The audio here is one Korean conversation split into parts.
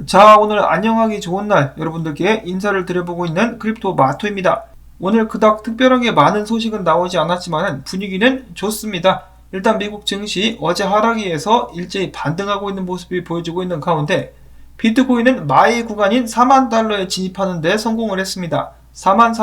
자, 오늘 안녕하기 좋은 날 여러분들께 인사를 드려보고 있는 크립토 마토입니다. 오늘 그닥 특별하게 많은 소식은 나오지 않았지만 분위기는 좋습니다. 일단 미국 증시 어제 하락위에서 일제히 반등하고 있는 모습이 보여지고 있는 가운데 비트코인은 마의 구간인 4만 달러에 진입하는 데 성공을 했습니다. 4만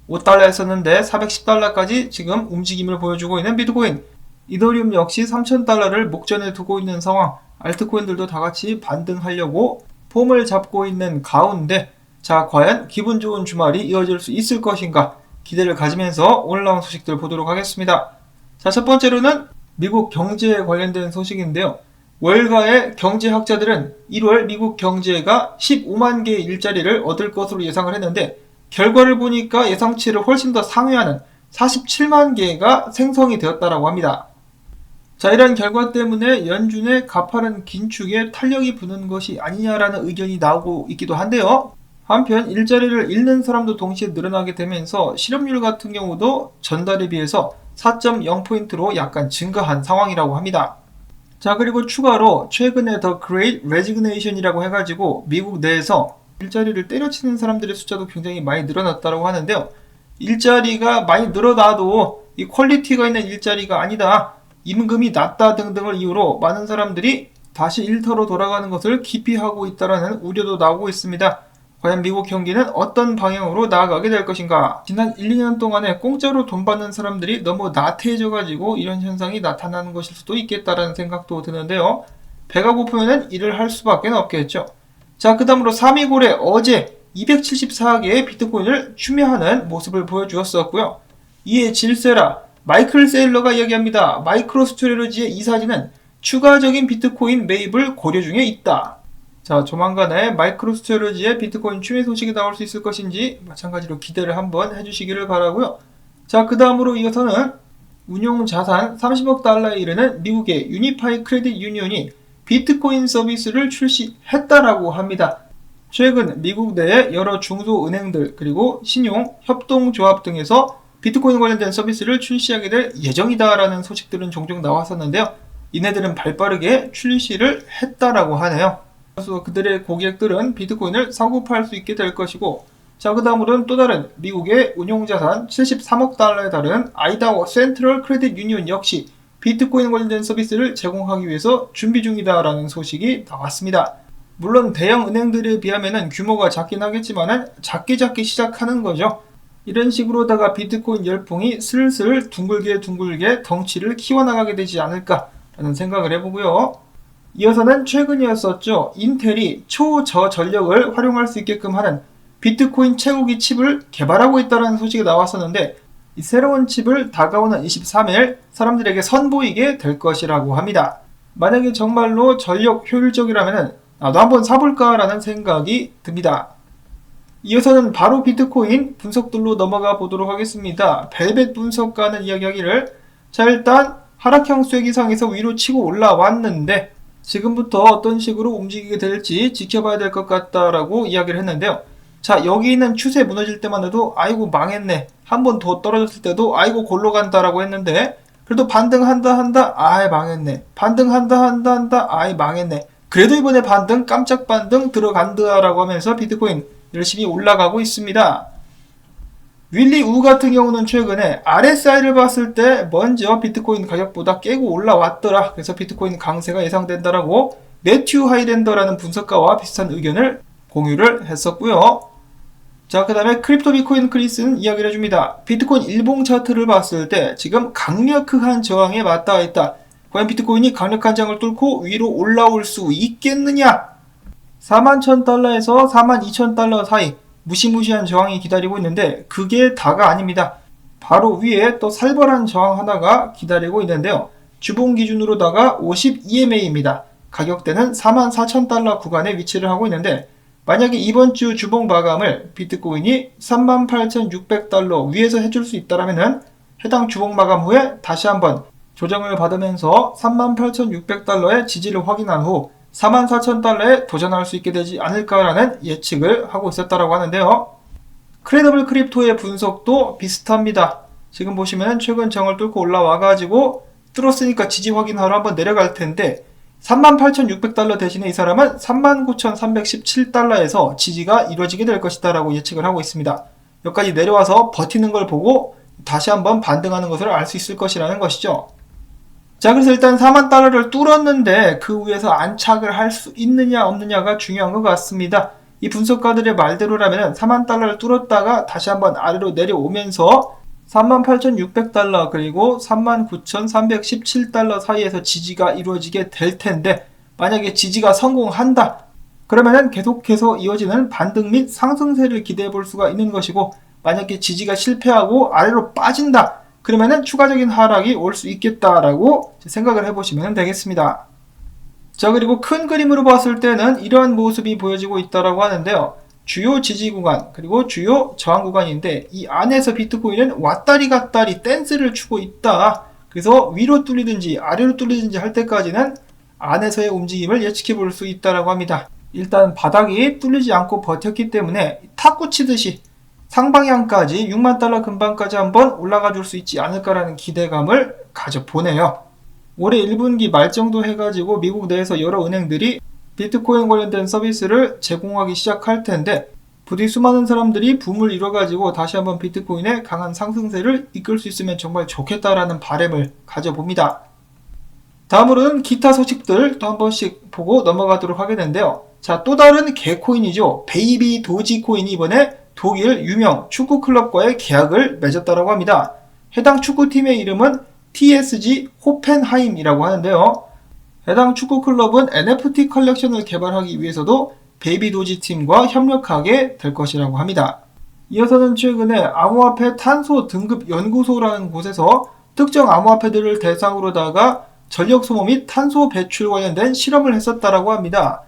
455달러였었는데 410달러까지 지금 움직임을 보여주고 있는 비트코인. 이더리움 역시 3,000달러를 목전에 두고 있는 상황. 알트코인들도 다같이 반등하려고 폼을 잡고 있는 가운데, 자, 과연 기분 좋은 주말이 이어질 수 있을 것인가 기대를 가지면서 오늘 나온 소식들 보도록 하겠습니다. 자, 첫 번째로는 미국 경제에 관련된 소식인데요. 월가의 경제학자들은 1월 미국 경제가 15만 개의 일자리를 얻을 것으로 예상을 했는데, 결과를 보니까 예상치를 훨씬 더 상회하는 47만 개가 생성이 되었다고 합니다. 자, 이런 결과 때문에 연준의 가파른 긴축에 탄력이 부는 것이 아니냐라는 의견이 나오고 있기도 한데요. 한편 일자리를 잃는 사람도 동시에 늘어나게 되면서 실업률 같은 경우도 전달에 비해서 4.0포인트로 약간 증가한 상황이라고 합니다. 자, 그리고 추가로 최근에 The Great Resignation이라고 해가지고 미국 내에서 일자리를 때려치는 사람들의 숫자도 굉장히 많이 늘어났다고 하는데요. 일자리가 많이 늘어나도 이 퀄리티가 있는 일자리가 아니다, 임금이 낮다 등등을 이유로 많은 사람들이 다시 일터로 돌아가는 것을 기피하고 있다는 우려도 나오고 있습니다. 과연 미국 경기는 어떤 방향으로 나아가게 될 것인가? 지난 1, 2년 동안에 공짜로 돈 받는 사람들이 너무 나태해져가지고 이런 현상이 나타나는 것일 수도 있겠다라는 생각도 드는데요. 배가 고프면 일을 할 수밖에 없겠죠. 자, 그 다음으로 3위골에 어제 274개의 비트코인을 추매하는 모습을 보여주었었고요. 이에 질세라 마이클 세일러가 이야기합니다. 마이크로스트레러지의 이사진은 추가적인 비트코인 매입을 고려 중에 있다. 자, 조만간에 마이크로스트레러지의 비트코인 추매 소식이 나올 수 있을 것인지 마찬가지로 기대를 한번 해주시기를 바라고요. 자, 그 다음으로 이어서는 운용 자산 30억 달러에 이르는 미국의 유니파이 크레딧 유니온이 비트코인 서비스를 출시했다라고 합니다. 최근 미국 내의 여러 중소은행들 그리고 신용 협동조합 등에서 비트코인 관련된 서비스를 출시하게 될 예정이다라는 소식들은 종종 나왔었는데요. 이네들은 발빠르게 출시를 했다라고 하네요. 그래서 그들의 고객들은 비트코인을 사고 팔 수 있게 될 것이고, 자, 그 다음으로는 또 다른 미국의 운용자산 73억 달러에 달하는 아이다호 센트럴 크레딧 유니온 역시 비트코인 관련된 서비스를 제공하기 위해서 준비 중이다라는 소식이 나왔습니다. 물론 대형 은행들에 비하면 규모가 작긴 하겠지만 작게 시작하는 거죠. 이런 식으로다가 비트코인 열풍이 슬슬 둥글게 덩치를 키워나가게 되지 않을까라는 생각을 해보고요. 이어서는 최근이었었죠. 인텔이 초저전력을 활용할 수 있게끔 하는 비트코인 채우기 칩을 개발하고 있다는 소식이 나왔었는데, 이 새로운 칩을 다가오는 23일 사람들에게 선보이게 될 것이라고 합니다. 만약에 정말로 전력 효율적이라면 나도 한번 사볼까라는 생각이 듭니다. 이어서는 바로 비트코인 분석들로 넘어가 보도록 하겠습니다. 벨벳 분석가는 이야기하기를, 자, 일단 하락형 쐐기상에서 위로 치고 올라왔는데 지금부터 어떤 식으로 움직이게 될지 지켜봐야 될 것 같다라고 이야기를 했는데요. 자, 여기 있는 추세 무너질 때만 해도 아이고 망했네, 한 번 더 떨어졌을 때도 아이고 골로 간다라고 했는데, 그래도 반등한다 아이 망했네, 반등한다 아이 망했네, 그래도 이번에 반등, 깜짝 반등 들어간다라고 하면서 비트코인 열심히 올라가고 있습니다. 윌리 우 같은 경우는 최근에 RSI를 봤을 때 먼저 비트코인 가격보다 깨고 올라왔더라, 그래서 비트코인 강세가 예상된다라고 매튜 하이랜더라는 분석가와 비슷한 의견을 공유를 했었고요. 자, 그 다음에 크립토 비트코인 크리스는 이야기를 해줍니다. 비트코인 일봉 차트를 봤을 때 지금 강력한 저항에 맞닿아 있다. 과연 비트코인이 강력한 저항을 뚫고 위로 올라올 수 있겠느냐? 41,000달러에서 42,000달러 사이 무시무시한 저항이 기다리고 있는데 그게 다가 아닙니다. 바로 위에 또 살벌한 저항 하나가 기다리고 있는데요. 주봉 기준으로다가 50EMA입니다. 가격대는 44,000달러 구간에 위치를 하고 있는데, 만약에 이번 주 주봉 마감을 비트코인이 38,600달러 위에서 해줄 수 있다면 해당 주봉 마감 후에 다시 한번 조정을 받으면서 38,600달러의 지지를 확인한 후 44,000달러에 도전할 수 있게 되지 않을까라는 예측을 하고 있었다고 하는데요. 크레더블 크립토의 분석도 비슷합니다. 지금 보시면 최근 정을 뚫고 올라와가지고 뚫었으니까 지지 확인하러 한번 내려갈 텐데, 38,600달러 대신에 이 사람은 39,317달러에서 지지가 이루어지게 될 것이다 라고 예측을 하고 있습니다. 여기까지 내려와서 버티는 걸 보고 다시 한번 반등하는 것을 알 수 있을 것이라는 것이죠. 자, 그래서 일단 4만 달러를 뚫었는데 그 위에서 안착을 할 수 있느냐 없느냐가 중요한 것 같습니다. 이 분석가들의 말대로라면 4만 달러를 뚫었다가 다시 한번 아래로 내려오면서 38,600달러 그리고 39,317달러 사이에서 지지가 이루어지게 될 텐데, 만약에 지지가 성공한다 그러면은 계속해서 이어지는 반등 및 상승세를 기대해 볼 수가 있는 것이고, 만약에 지지가 실패하고 아래로 빠진다 그러면은 추가적인 하락이 올 수 있겠다라고 생각을 해보시면 되겠습니다. 자, 그리고 큰 그림으로 봤을 때는 이러한 모습이 보여지고 있다라고 하는데요. 주요 지지 구간 그리고 주요 저항 구간인데, 이 안에서 비트코인은 왔다리 갔다리 댄스를 추고 있다. 그래서 위로 뚫리든지 아래로 뚫리든지 할 때까지는 안에서의 움직임을 예측해 볼 수 있다라고 합니다. 일단 바닥이 뚫리지 않고 버텼기 때문에 탁구 치듯이 상방향까지 6만 달러 근방까지 한번 올라가 줄 수 있지 않을까라는 기대감을 가져보네요. 올해 1분기 말 정도 해가지고 미국 내에서 여러 은행들이 비트코인 관련된 서비스를 제공하기 시작할 텐데, 부디 수많은 사람들이 붐을 이뤄가지고 다시 한번 비트코인의 강한 상승세를 이끌 수 있으면 정말 좋겠다라는 바람을 가져봅니다. 다음으로는 기타 소식들 또 한 번씩 보고 넘어가도록 하겠는데요. 자, 또 다른 개코인이죠. 베이비 도지코인이 이번에 독일 유명 축구클럽과의 계약을 맺었다고 합니다. 해당 축구팀의 이름은 TSG 호펜하임이라고 하는데요. 해당 축구클럽은 NFT 컬렉션을 개발하기 위해서도 베이비 도지 팀과 협력하게 될 것이라고 합니다. 이어서는 최근에 암호화폐 탄소 등급 연구소라는 곳에서 특정 암호화폐들을 대상으로다가 전력 소모 및 탄소 배출 관련된 실험을 했었다라고 합니다.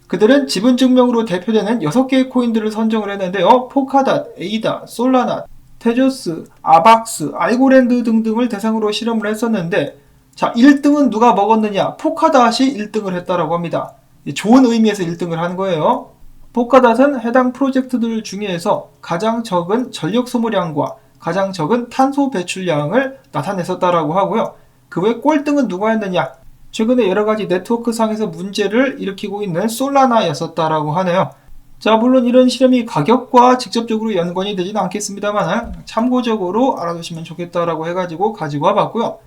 그들은 지분증명으로 대표되는 6개의 코인들을 선정을 했는데요. 포카닷, 에이다, 솔라나, 테조스, 아박스, 알고랜드 등등을 대상으로 실험을 했었는데, 자, 1등은 누가 먹었느냐? 포카닷이 1등을 했다라고 합니다. 좋은 의미에서 1등을 한 거예요. 포카닷은 해당 프로젝트들 중에서 가장 적은 전력 소모량과 가장 적은 탄소 배출량을 나타냈었다라고 하고요. 그 외 꼴등은 누가 했느냐? 최근에 여러가지 네트워크 상에서 문제를 일으키고 있는 솔라나였었다라고 하네요. 자, 물론 이런 실험이 가격과 직접적으로 연관이 되지는 않겠습니다만 참고적으로 알아두시면 좋겠다라고 해가지고 가지고 와봤고요.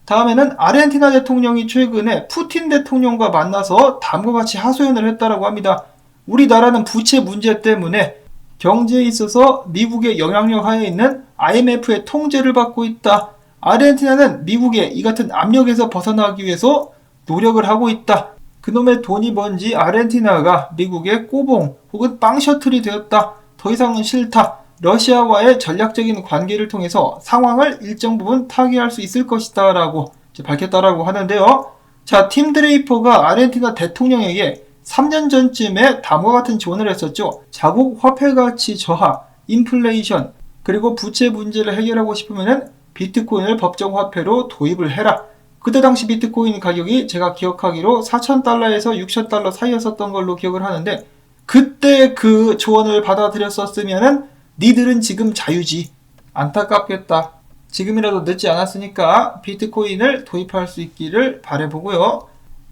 다음에는 아르헨티나 대통령이 최근에 푸틴 대통령과 만나서 다음과 같이 하소연을 했다라고 합니다. 우리나라는 부채 문제 때문에 경제에 있어서 미국의 영향력 하에 있는 IMF의 통제를 받고 있다. 아르헨티나는 미국의 이 같은 압력에서 벗어나기 위해서 노력을 하고 있다. 그놈의 돈이 뭔지 아르헨티나가 미국의 꼬봉 혹은 빵 셔틀이 되었다. 더 이상은 싫다. 러시아와의 전략적인 관계를 통해서 상황을 일정 부분 타개할 수 있을 것이다 라고 밝혔다라고 하는데요. 자, 팀 드레이퍼가 아르헨티나 대통령에게 3년 전쯤에 다음과 같은 조언을 했었죠. 자국 화폐 가치 저하, 인플레이션, 그리고 부채 문제를 해결하고 싶으면 비트코인을 법정 화폐로 도입을 해라. 그때 당시 비트코인 가격이 제가 기억하기로 4,000달러에서 6,000달러 사이였었던 걸로 기억을 하는데, 그때 그 조언을 받아들였었으면은 니들은 지금 자유지. 안타깝겠다. 지금이라도 늦지 않았으니까 비트코인을 도입할 수 있기를 바라보고요.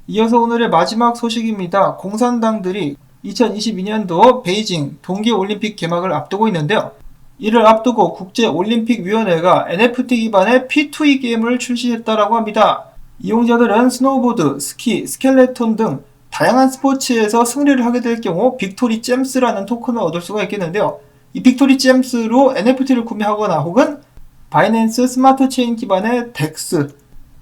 이어서 오늘의 마지막 소식입니다. 공산당들이 2022년도 베이징 동계올림픽 개막을 앞두고 있는데요. 이를 앞두고 국제올림픽위원회가 NFT 기반의 P2E 게임을 출시했다라고 합니다. 이용자들은 스노우보드, 스키, 스켈레톤 등 다양한 스포츠에서 승리를 하게 될 경우 빅토리 잼스라는 토큰을 얻을 수가 있겠는데요. 이 빅토리 잼스로 NFT를 구매하거나 혹은 바이낸스 스마트 체인 기반의 덱스,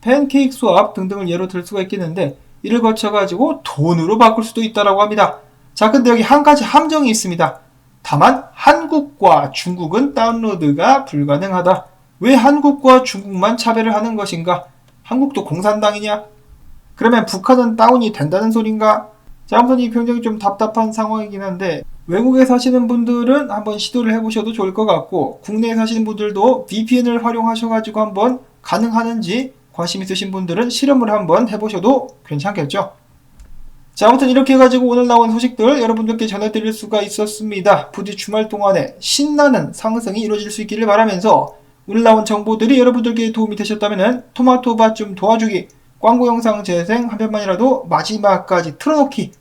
팬케이크 스왑 등등을 예로 들 수가 있겠는데, 이를 거쳐가지고 돈으로 바꿀 수도 있다라고 합니다. 자, 근데 여기 한 가지 함정이 있습니다. 다만 한국과 중국은 다운로드가 불가능하다. 왜 한국과 중국만 차별을 하는 것인가? 한국도 공산당이냐? 그러면 북한은 다운이 된다는 소린가? 자, 아무튼 이 굉장히 좀 답답한 상황이긴 한데, 외국에 사시는 분들은 한번 시도를 해보셔도 좋을 것 같고, 국내에 사시는 분들도 VPN을 활용하셔가지고 한번 가능하는지 관심 있으신 분들은 실험을 한번 해보셔도 괜찮겠죠. 자, 아무튼 이렇게 해가지고 오늘 나온 소식들 여러분들께 전해드릴 수가 있었습니다. 부디 주말 동안에 신나는 상승이 이루어질 수 있기를 바라면서, 오늘 나온 정보들이 여러분들께 도움이 되셨다면 토마토밭 좀 도와주기, 광고 영상 재생 한 편만이라도 마지막까지 틀어놓기,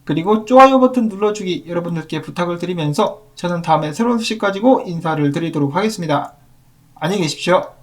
그리고 좋아요 버튼 눌러주기 여러분들께 부탁을 드리면서 저는 다음에 새로운 소식 가지고 인사를 드리도록 하겠습니다. 안녕히 계십시오.